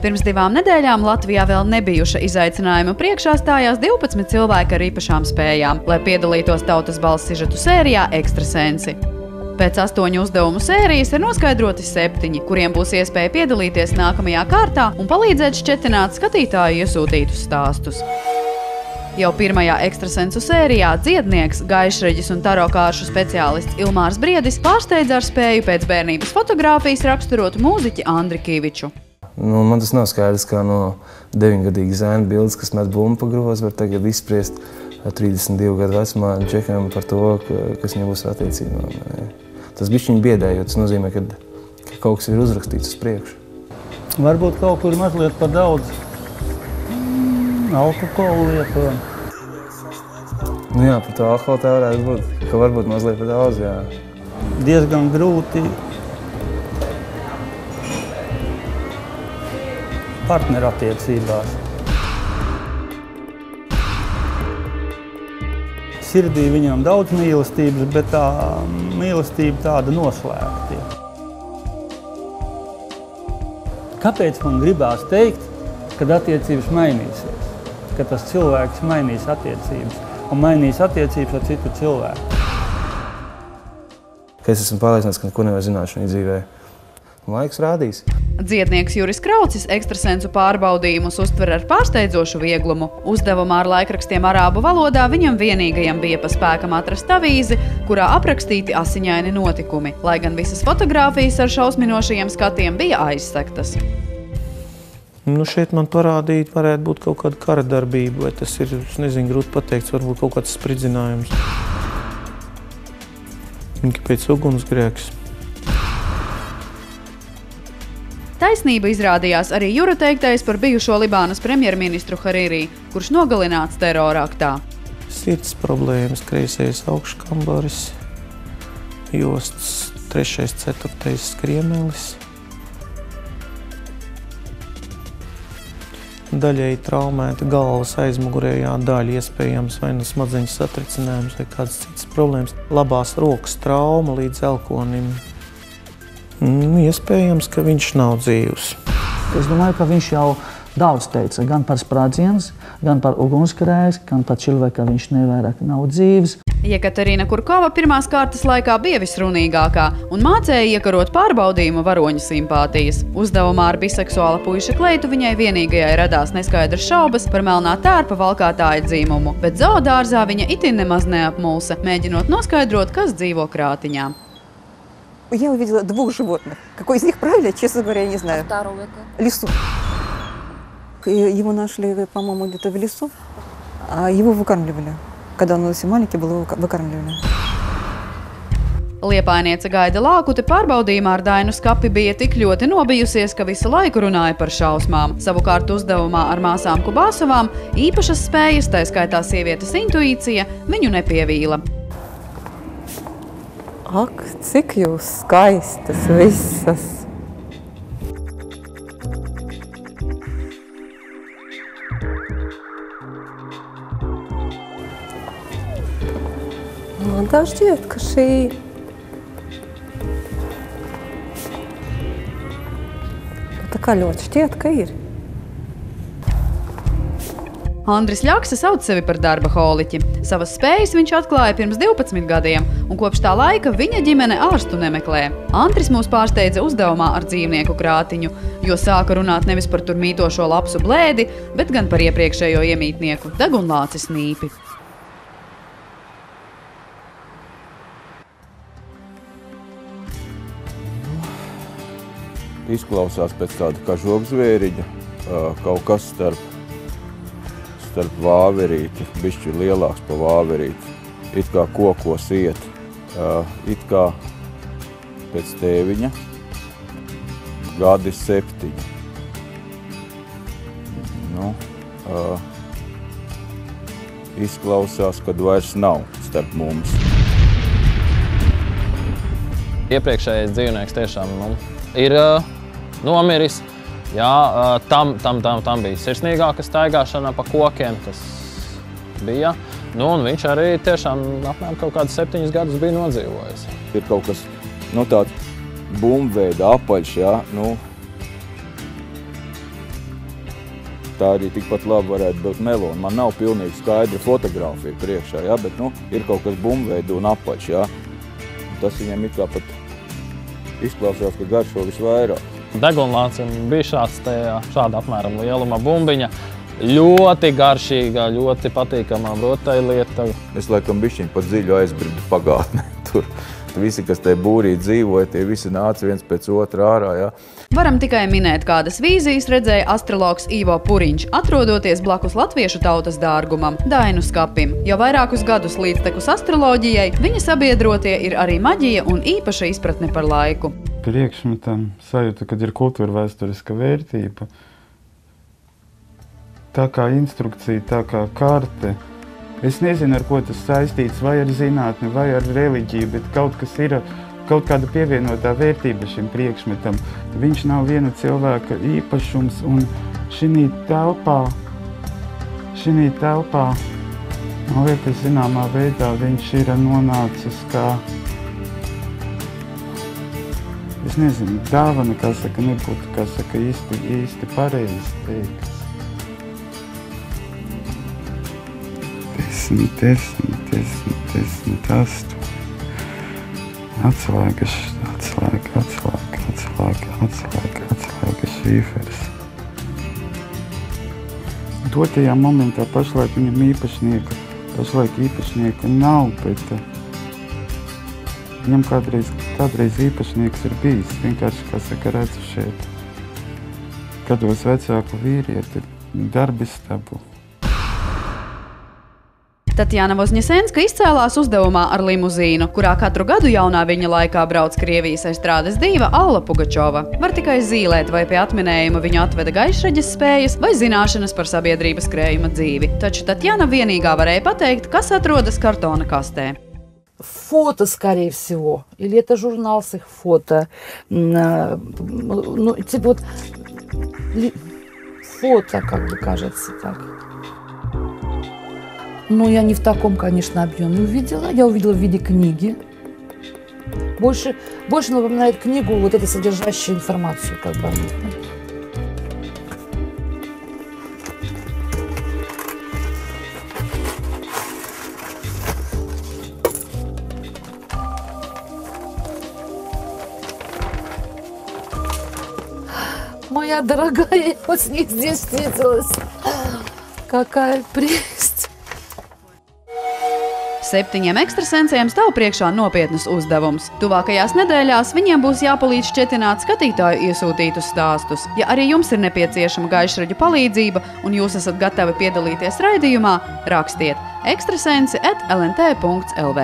Pirms 2 nedēļām Latvijā vēl nebijuša izaicinājuma priekšā stājās 12 cilvēki ar īpašām spējām, lai piedalītos Tautas balss sižetu sērijā Ekstrasensi. Pēc 8 uzdevumu sērijas ir noskaidroti 7, kuriem būs iespēja piedalīties nākamajā kārtā un palīdzēt šķetināt skatītāju iesūtītus stāstus. Jau pirmajā Ekstrasensu sērijā dziednieks, gaišreģis un tarokāršu speciālists Ilmārs Briedis pārsteidza ar spēju pēc bērnības fotogrāfijas raksturot mūziķi Andri Kiviču. Man tas nav skaidrs, kā no 9-gadīga zēna bildes, kas met bumbu pa grozu, var tagad izspriest 32 gadu vecumā čekam par to, kas viņam būs ar attiecībām. Tas bišķiņ biedē, jo tas nozīmē, ka kaut kas ir uzrakstīts uz priekšu. Varbūt kaut kur mazliet par daudz alkoholu lieto. Jā, par to alkoholu tā varētu būt, ka varbūt mazliet par daudz, jā. Diezgan grūti partnerattiecībās. Sirdī viņam daudz mīlestības, bet tā mīlestība tāda noslēgta. Kāpēc man gribās teikt, kad attiecības mainīsies? Kad tas cilvēks mainīs attiecības un mainīs attiecības ar citu cilvēku. Ka es esmu pārliecināts, ka neko nevar zināt šajā dzīvē. Laiks rādīs. Dziednieks Juris Kraucis ekstrasensu pārbaudījumus uztver ar pārsteidzošu vieglumu. Uzdevumā ar laikrakstiem arābu valodā viņam vienīgajam bija pa spēkam atrast avīzi, kurā aprakstīti asiņaini notikumi, lai gan visas fotogrāfijas ar šausminošajiem skatiem bija aizsektas. Šeit man parādīt varētu būt kaut kāda kara darbība, vai tas ir, es nezinu, grūti pateikt, varbūt kaut kāds spridzinājums. Kāpēc ugunsgrēks? Taisnība izrādījās arī Jura teiktais par bijušo Libānas premjerministru Harīrī, kurš nogalināts teroraktā. Sirds problēmas, kreisais augškambaris, josts 3. 4. skriemelis. Daļēji traumēta galvas aizmugurējā daļa, iespējams vai smadzeņu satricinājums vai kādas citas problēmas. Labās rokas trauma līdz elkonim. Iespējams, ka viņš nav dzīvs. Es domāju, ka viņš jau daudz teica, gan par sprādziens, gan par ugunsgrēks, gan par cilvēku, ka viņš nevairāk nav dzīvs. Jekaterina Kurkova pirmās kārtas laikā bija visrunīgākā un mācēja iekarot pārbaudījumu varoņu simpātijas. Uzdevumā ar biseksuāla puiša kleitu viņai vienīgajai radās neskaidras šaubas par melnā tērpa valkātāja dzīmumu, bet zoodārzā viņa itin nemaz neapmulsa, mēģinot noskaidrot, kas dzīvo krātiņā. Я увидела 2 животных. Какой из них правильно, честно говоря, я не знаю. А второго? Лису. Его нашли, по-моему, где-то в лесу, а его выкармливали. Когда он совсем маленький был, выкармливали. Liepainiece Gaida Lākute pārbaudījumā ar Dainu Skapi bija tik ļoti nobijusies, ka visu laiku runāja par šausmām. Savukārt uzdevumā ar māsām Kubāsovām īpašas spējas, tā skaitā sievietes intuīcija, viņu nepievīla. Ak, cik jūs skaistas visas! Man tā šķiet, ka šī tā kā ļoti šķiet, ka ir. Andris Ļaksa sauc sevi par darba holiķi. Savas spējas viņš atklāja pirms 12 gadiem, un kopš tā laika viņa ģimene ārstu nemeklē. Andris mūs pārsteidza uzdevumā ar dzīvnieku krātiņu, jo sāka runāt nevis par tur mītošo lapsu blēdi, bet gan par iepriekšējo iemītnieku degunlāci Snīpi. Izklausās pēc tāda kā žogzvēriņa, kaut kas starp vāverīti, bišķi lielāks pa vāverīti, it kā kokos iet, it kā pēc tēviņa gadi 7. Izklausās, kad vairs nav starp mums. Iepriekšējais dzīvnieks tiešām ir nomiris. Jā, tam bija sirsnīgāka staigāšana pa kokiem, tas bija. Un viņš arī tiešām apmēram kaut kādus 7 gadus bija nodzīvojis. Ir kaut kas, tāds bumbveida apaļš, jā, tā arī tikpat labi varētu būt melona. Man nav pilnīgi skaidra fotogrāfija priekšā, ja, bet ir kaut kas bumbveidu un apač. Ja. Tas viņiem it kā pat izklausās, ka garšo visvairāk. Degunlācim bija šāda apmēram lieluma bumbiņa. Ļoti garšīga, ļoti patīkamā rotaļlieta. Es laikam bišķiņ pat dziļu aizbridu pagātnē. Tur visi, kas te būrī dzīvoja, tie visi nāca viens pēc otra ārā. Ja. Varam tikai minēt, kādas vīzijas redzēja astrologs Ivo Puriņš, atrodoties blakus latviešu tautas dārgumam, Dainu skapim. Jau vairākus gadus līdztekus astroloģijai viņa sabiedrotie ir arī maģija un īpaša izpratne par laiku. Priekšmetam sajūta, kad ir kultūra vēsturiska vērtība. Tā kā instrukcija, tā kā karte. Es nezinu, ar ko tas saistīts, vai ar zinātni, vai ar reliģiju, bet kaut kas ir, kaut kāda pievienotā vērtība šim priekšmetam. Viņš nav viena cilvēka īpašums, un šī telpā, man liekas, zināmā veidā viņš ir nonācis kā, es nezinu, dāvana, kā saka, nebūtu, kā saka, īsti pareizi teikt. 10, 8. Atslēgas šīferis. Dotajā momentā pašlaik viņam īpašnieka nav, bet viņam kādreiz īpašnieks ir bijis. Vienkārši, kā saka, redzu šeit, gados vecāku vīrieti, darbistabu. Tatjana Vozņesenska izcēlās uzdevumā ar limuzīnu, kurā katru gadu jaunā viņa laikā brauc Krievijas estrādes dīva Alla Pugačova. Var tikai zīlēt, vai pie atminējuma viņu atveda gaišreģes spējas vai zināšanas par sabiedrības krējuma dzīvi. Taču Tatjana vienīgā varēja pateikt, kas atrodas kartona kastē. Фото, скорее всего. Или это журнал с их фото. Ну, типа вот фото, как бы кажется так. Но я не в таком, конечно, объеме увидела. Я увидела в виде книги. Больше напоминает книгу, вот это содержащую информацию, как бы. Моя дорогая, я вот с ней здесь встретилась. Какая прелесть! 7 ekstrasensiem stāv priekšā nopietnas uzdevums. Tuvākajās nedēļās viņiem būs jāpalīdz šķetināt skatītāju iesūtītus stāstus. Ja arī jums ir nepieciešama gaišraģa palīdzība un jūs esat gatavi piedalīties raidījumā, rakstiet ekstrasensi@lnt.lv.